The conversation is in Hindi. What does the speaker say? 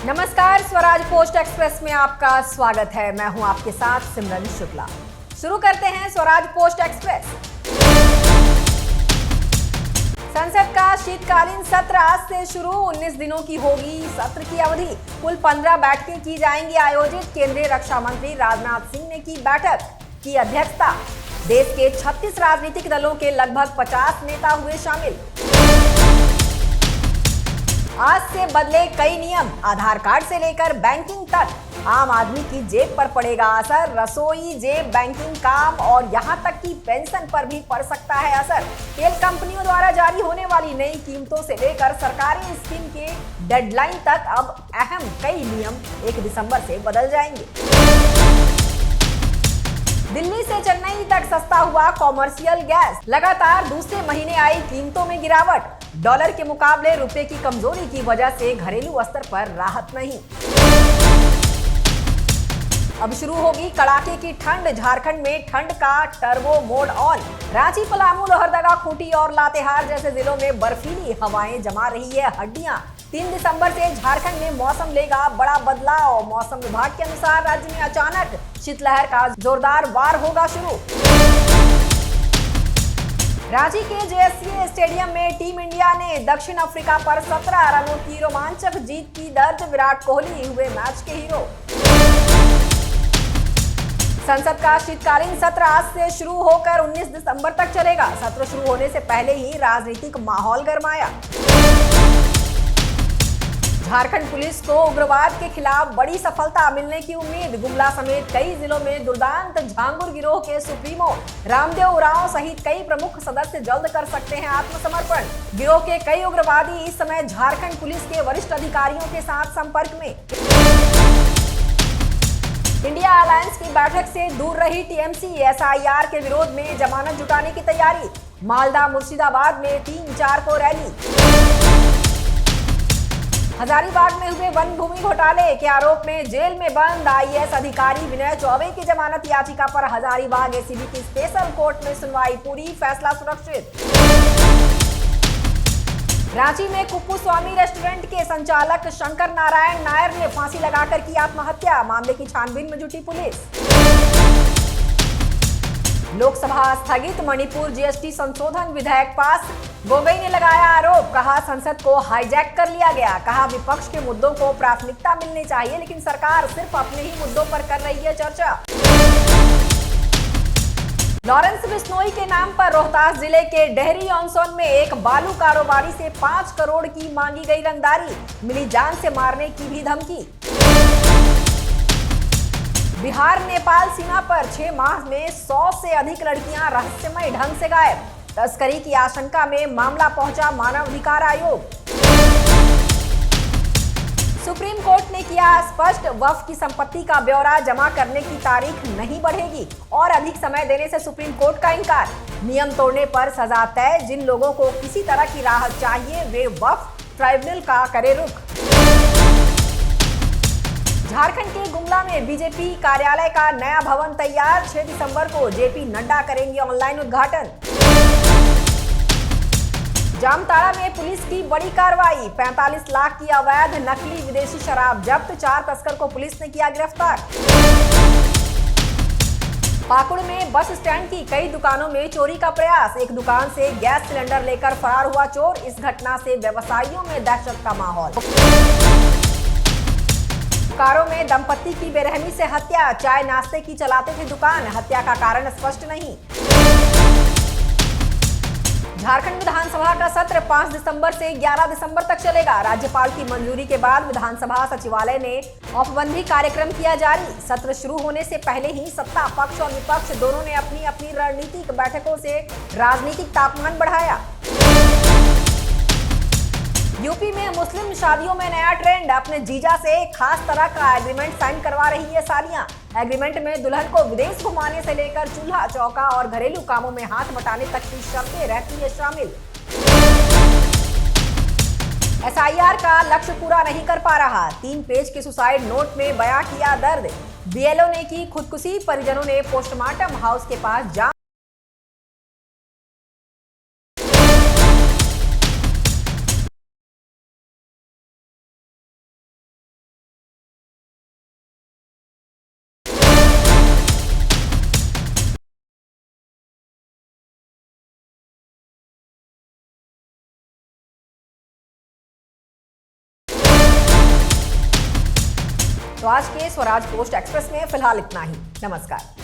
नमस्कार, स्वराज पोस्ट एक्सप्रेस में आपका स्वागत है। मैं हूं आपके साथ सिमरन शुक्ला। शुरू करते हैं स्वराज पोस्ट एक्सप्रेस। संसद का शीतकालीन सत्र आज से शुरू। 19 दिनों की होगी सत्र की अवधि। कुल 15 बैठकें की जाएंगी आयोजित। केंद्रीय रक्षा मंत्री राजनाथ सिंह ने की बैठक की अध्यक्षता। देश के 36 राजनीतिक दलों के लगभग 50 नेता हुए शामिल। आज से बदले कई नियम, आधार कार्ड से लेकर बैंकिंग तक। आम आदमी की जेब पर पड़ेगा असर। रसोई, जेब, बैंकिंग काम और यहां तक कि पेंशन पर भी पड़ सकता है असर। तेल कंपनियों द्वारा जारी होने वाली नई कीमतों से लेकर सरकारी स्कीम के डेडलाइन तक अब अहम कई नियम 1 दिसंबर से बदल जाएंगे। दिल्ली से चेन्नई तक सस्ता हुआ कॉमर्शियल गैस। लगातार दूसरे महीने आई कीमतों में गिरावट। डॉलर के मुकाबले रुपए की कमजोरी की वजह से घरेलू स्तर पर राहत नहीं। अब शुरू होगी कड़ाके की ठंड। झारखंड में ठंड का turbo mode on. Ranchi, Palamu, Lohardaga, Khunti और लातेहार जैसे जिलों में बर्फीली हवाएं जमा रही है हड्डियां। 3 दिसंबर से झारखंड में मौसम लेगा बड़ा बदलाव। मौसम विभाग के अनुसार राज्य में अचानक शीतलहर का जोरदार वार होगा शुरू। रांची के जेएससीए स्टेडियम में टीम इंडिया ने दक्षिण अफ्रीका पर 17 रनों की रोमांचक जीत की दर्ज। विराट कोहली हुए मैच के हीरो। संसद का शीतकालीन सत्र आज से शुरू होकर 19 दिसंबर तक चलेगा। सत्र शुरू होने से पहले ही राजनीतिक माहौल गरमाया। झारखंड पुलिस को उग्रवाद के खिलाफ बड़ी सफलता मिलने की उम्मीद। गुमला समेत कई जिलों में दुर्दांत झांगुर गिरोह के सुप्रीमो रामदेव उरांव सहित कई प्रमुख सदस्य जल्द कर सकते हैं आत्मसमर्पण। गिरोह के कई उग्रवादी इस समय झारखंड पुलिस के वरिष्ठ अधिकारियों के साथ संपर्क में। इंडिया अलायंस की बैठक से दूर रही टीएमसी। एसआईआर के विरोध में जमानत जुटाने की तैयारी। मालदा, मुर्शिदाबाद में 3-4 को रैली। हजारीबाग में हुए वन भूमि घोटाले के आरोप में जेल में बंद आईएएस अधिकारी विनय चौबे की जमानत याचिका पर हजारीबाग एसीबी की स्पेशल कोर्ट में सुनवाई पूरी। फैसला सुरक्षित। रांची में कुप्पू स्वामी रेस्टोरेंट के संचालक शंकर नारायण नायर ने फांसी लगाकर की आत्महत्या। मामले की छानबीन में जुटी पुलिस। लोकसभा स्थगित। मणिपुर जीएसटी संशोधन विधेयक पास। गोगोई ने लगाया आरोप। कहा संसद को हाईजैक कर लिया गया। कहा विपक्ष के मुद्दों को प्राथमिकता मिलनी चाहिए, लेकिन सरकार सिर्फ अपने ही मुद्दों पर कर रही है चर्चा। लॉरेंस बिश्नोई के नाम पर रोहतास जिले के डेहरी ऑनसोन में एक बालू कारोबारी से 5 करोड़ की मांगी गई रंगदारी। मिली जान से मारने की भी धमकी। बिहार नेपाल सीमा पर 6 माह में 100 से अधिक लड़कियां रहस्यमय ढंग से गायब। तस्करी की आशंका में मामला पहुंचा मानवाधिकार आयोग। सुप्रीम कोर्ट ने किया स्पष्ट, वक्फ की संपत्ति का ब्यौरा जमा करने की तारीख नहीं बढ़ेगी और अधिक समय देने से सुप्रीम कोर्ट का इनकार। नियम तोड़ने पर सजा तय। जिन लोगों को किसी तरह की राहत चाहिए वे वक्फ ट्राइब्यूनल का करे रुख। झारखंड के गुमला में बीजेपी कार्यालय का नया भवन तैयार। 6 दिसंबर को जेपी नड्डा करेंगे ऑनलाइन उद्घाटन। जामताड़ा में पुलिस की बड़ी कार्रवाई। 45 लाख की अवैध नकली विदेशी शराब जब्त। 4 तस्कर को पुलिस ने किया गिरफ्तार। पाकुड़ में बस स्टैंड की कई दुकानों में चोरी का प्रयास। एक दुकान से गैस सिलेंडर लेकर फरार हुआ चोर। इस घटना से व्यवसायियों में दहशत का माहौल। बोकारो में दंपति की बेरहमी से हत्या। चाय नाश्ते की चलाते थे दुकान। हत्या का कारण स्पष्ट नहीं। झारखंड विधानसभा का सत्र 5 दिसंबर से 11 दिसंबर तक चलेगा। राज्यपाल की मंजूरी के बाद विधानसभा सचिवालय ने औपबंधी कार्यक्रम किया जारी। सत्र शुरू होने से पहले ही सत्ता पक्ष और विपक्ष दोनों ने अपनी अपनी रणनीतिक बैठकों से राजनीतिक तापमान बढ़ाया। यूपी में मुस्लिम शादियों में नया ट्रेंड। अपने जीजा से एक खास तरह का एग्रीमेंट साइन करवा रही है सालियां। एग्रीमेंट में दुल्हन को विदेश घुमाने से लेकर चूल्हा चौका और घरेलू कामों में हाथ बटाने तक की शर्तें रहती है शामिल। एसआईआर का लक्ष्य पूरा नहीं कर पा रहा। 3 पेज के सुसाइड नोट में बयां किया दर्द। बीएलओ ने की खुदकुशी। परिजनों ने पोस्टमार्टम हाउस के पास जांच तो आज के स्वराज पोस्ट एक्सप्रेस में फिलहाल इतना ही। नमस्कार।